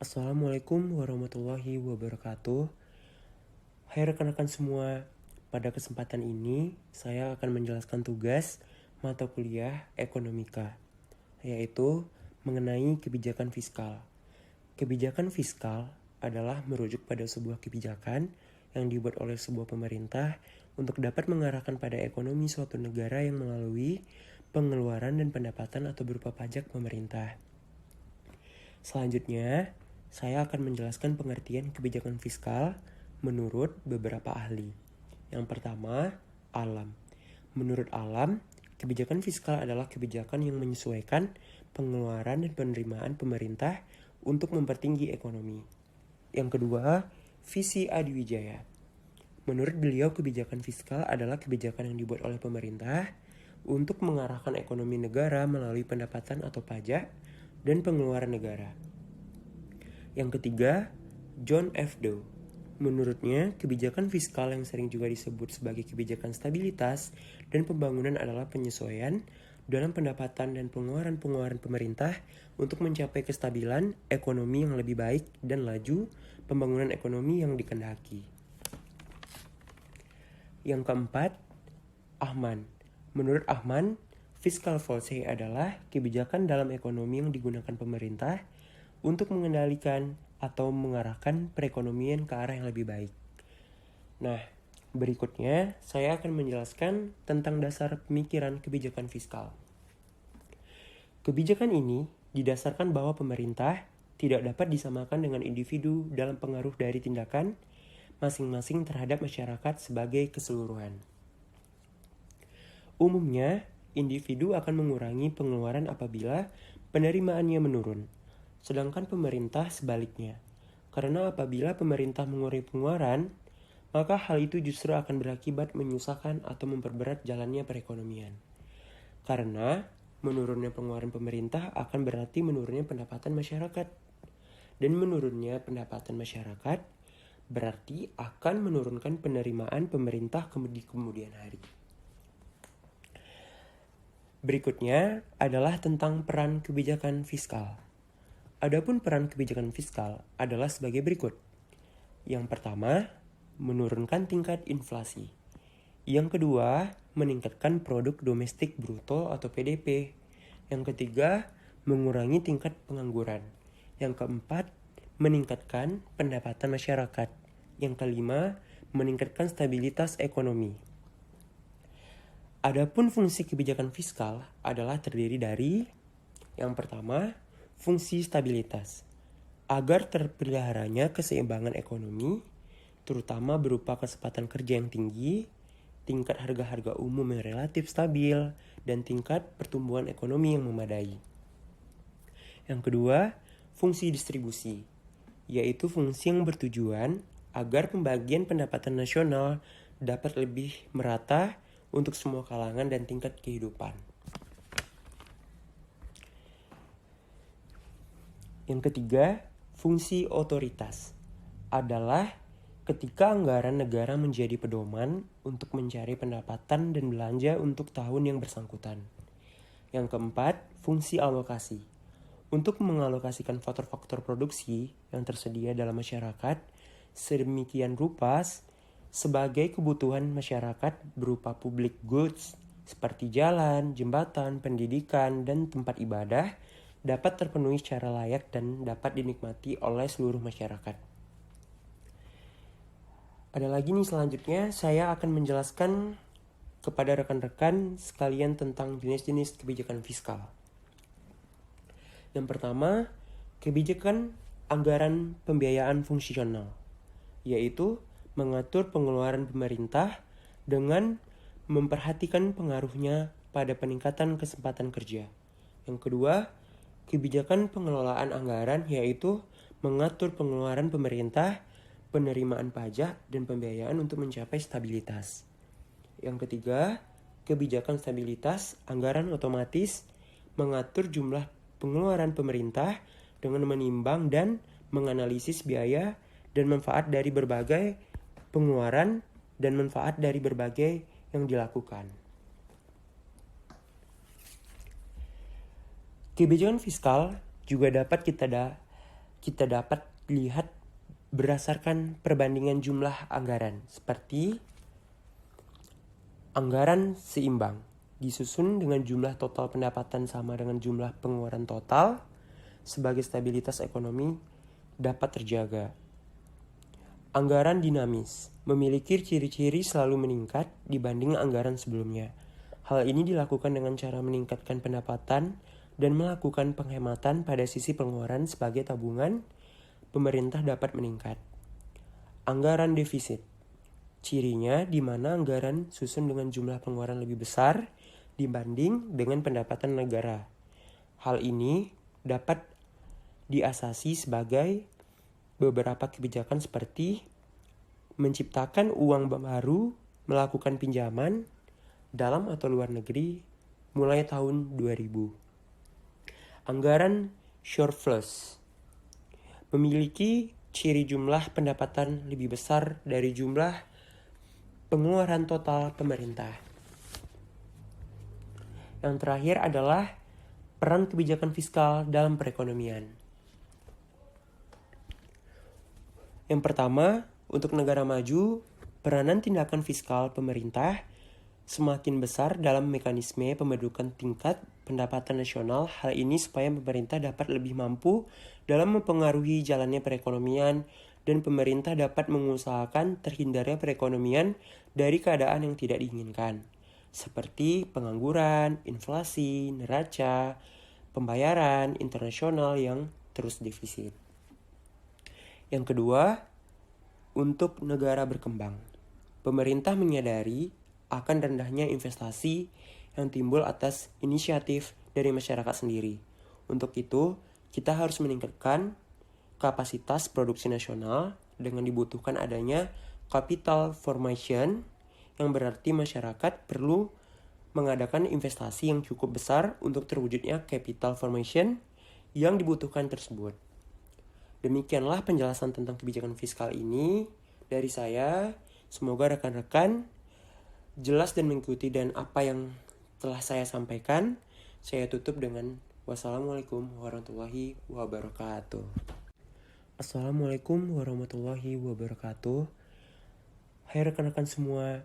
Assalamualaikum warahmatullahi wabarakatuh. Hai rekan-rekan semua, pada kesempatan ini saya akan menjelaskan tugas mata kuliah ekonomika, yaitu mengenai kebijakan fiskal. Kebijakan fiskal adalah merujuk pada sebuah kebijakan yang dibuat oleh sebuah pemerintah untuk dapat mengarahkan pada ekonomi suatu negara yang melalui pengeluaran dan pendapatan atau berupa pajak pemerintah. Selanjutnya, saya akan menjelaskan pengertian kebijakan fiskal menurut beberapa ahli. Yang pertama, Alam. Menurut Alam, kebijakan fiskal adalah kebijakan yang menyesuaikan pengeluaran dan penerimaan pemerintah untuk mempertinggi ekonomi. Yang kedua, Visi Adiwijaya. Menurut beliau, kebijakan fiskal adalah kebijakan yang dibuat oleh pemerintah untuk mengarahkan ekonomi negara melalui pendapatan atau pajak dan pengeluaran negara. Yang ketiga, John F. Dow. Menurutnya, kebijakan fiskal yang sering juga disebut sebagai kebijakan stabilitas dan pembangunan adalah penyesuaian dalam pendapatan dan pengeluaran pemerintah untuk mencapai kestabilan ekonomi yang lebih baik dan laju pembangunan ekonomi yang dikehendaki. Yang keempat, Ahman. Menurut Ahman, fiscal policy adalah kebijakan dalam ekonomi yang digunakan pemerintah untuk mengendalikan atau mengarahkan perekonomian ke arah yang lebih baik. Nah, berikutnya saya akan menjelaskan tentang dasar pemikiran kebijakan fiskal. Kebijakan ini didasarkan bahwa pemerintah tidak dapat disamakan dengan individu dalam pengaruh dari tindakan masing-masing terhadap masyarakat sebagai keseluruhan. Umumnya, individu akan mengurangi pengeluaran apabila penerimaannya menurun, sedangkan pemerintah sebaliknya. Karena apabila pemerintah mengurangi pengeluaran, maka hal itu justru akan berakibat menyusahkan atau memperberat jalannya perekonomian. Karena menurunnya pengeluaran pemerintah akan berarti menurunnya pendapatan masyarakat. Dan menurunnya pendapatan masyarakat berarti akan menurunkan penerimaan pemerintah di kemudian hari. Berikutnya adalah tentang peran kebijakan fiskal. Adapun peran kebijakan fiskal adalah sebagai berikut. Yang pertama, menurunkan tingkat inflasi. Yang kedua, meningkatkan produk domestik bruto atau PDB. Yang ketiga, mengurangi tingkat pengangguran. Yang keempat, meningkatkan pendapatan masyarakat. Yang kelima, meningkatkan stabilitas ekonomi. Adapun fungsi kebijakan fiskal adalah terdiri dari yang pertama, fungsi stabilitas. Agar terpeliharanya keseimbangan ekonomi, terutama berupa kesempatan kerja yang tinggi, tingkat harga-harga umum yang relatif stabil, dan tingkat pertumbuhan ekonomi yang memadai. Yang kedua, fungsi distribusi, yaitu fungsi yang bertujuan agar pembagian pendapatan nasional dapat lebih merata untuk semua kalangan dan tingkat kehidupan. Yang ketiga, fungsi otoritas adalah ketika anggaran negara menjadi pedoman untuk mencari pendapatan dan belanja untuk tahun yang bersangkutan. Yang keempat, fungsi alokasi. Untuk mengalokasikan faktor-faktor produksi yang tersedia dalam masyarakat sedemikian rupa sebagai kebutuhan masyarakat berupa public goods seperti jalan, jembatan, pendidikan, dan tempat ibadah dapat terpenuhi secara layak dan dapat dinikmati oleh seluruh masyarakat. Ada lagi nih selanjutnya, saya akan menjelaskan kepada rekan-rekan sekalian tentang jenis-jenis kebijakan fiskal. Yang pertama, kebijakan anggaran pembiayaan fungsional, yaitu mengatur pengeluaran pemerintah dengan memperhatikan pengaruhnya pada peningkatan kesempatan kerja. Yang kedua, kebijakan pengelolaan anggaran, yaitu mengatur pengeluaran pemerintah, penerimaan pajak, dan pembiayaan untuk mencapai stabilitas. Yang ketiga, kebijakan stabilitas anggaran otomatis mengatur jumlah pengeluaran pemerintah dengan menimbang dan menganalisis biaya dan manfaat dari berbagai pengeluaran dan manfaat dari berbagai yang dilakukan. Kebijakan fiskal juga dapat kita kita dapat lihat berdasarkan perbandingan jumlah anggaran, seperti anggaran seimbang disusun dengan jumlah total pendapatan sama dengan jumlah pengeluaran total sebagai stabilitas ekonomi dapat terjaga. Anggaran dinamis memiliki ciri-ciri selalu meningkat dibanding anggaran sebelumnya. Hal ini dilakukan dengan cara meningkatkan pendapatan dan melakukan penghematan pada sisi pengeluaran sebagai tabungan pemerintah dapat meningkat. Anggaran defisit. Cirinya di mana anggaran susun dengan jumlah pengeluaran lebih besar dibanding dengan pendapatan negara. Hal ini dapat diasasi sebagai beberapa kebijakan seperti menciptakan uang baru, melakukan pinjaman dalam atau luar negeri mulai tahun 2000. Anggaran surplus memiliki ciri jumlah pendapatan lebih besar dari jumlah pengeluaran total pemerintah. Yang terakhir adalah peran kebijakan fiskal dalam perekonomian. Yang pertama, untuk negara maju, peranan tindakan fiskal pemerintah semakin besar dalam mekanisme pembentukan tingkat pendapatan nasional. Hal ini supaya pemerintah dapat lebih mampu dalam mempengaruhi jalannya perekonomian dan pemerintah dapat mengusahakan terhindarnya perekonomian dari keadaan yang tidak diinginkan, seperti pengangguran, inflasi, neraca, pembayaran internasional yang terus defisit. Yang kedua, untuk negara berkembang, pemerintah menyadari akan rendahnya investasi yang timbul atas inisiatif dari masyarakat sendiri. Untuk itu, kita harus meningkatkan kapasitas produksi nasional dengan dibutuhkan adanya capital formation, yang berarti masyarakat perlu mengadakan investasi yang cukup besar untuk terwujudnya capital formation yang dibutuhkan tersebut. Demikianlah penjelasan tentang kebijakan fiskal ini dari saya. Semoga rekan-rekan jelas dan mengikuti dan apa yang telah saya sampaikan. Saya tutup dengan wassalamualaikum warahmatullahi wabarakatuh. Assalamualaikum warahmatullahi wabarakatuh. Hai rekan-rekan semua.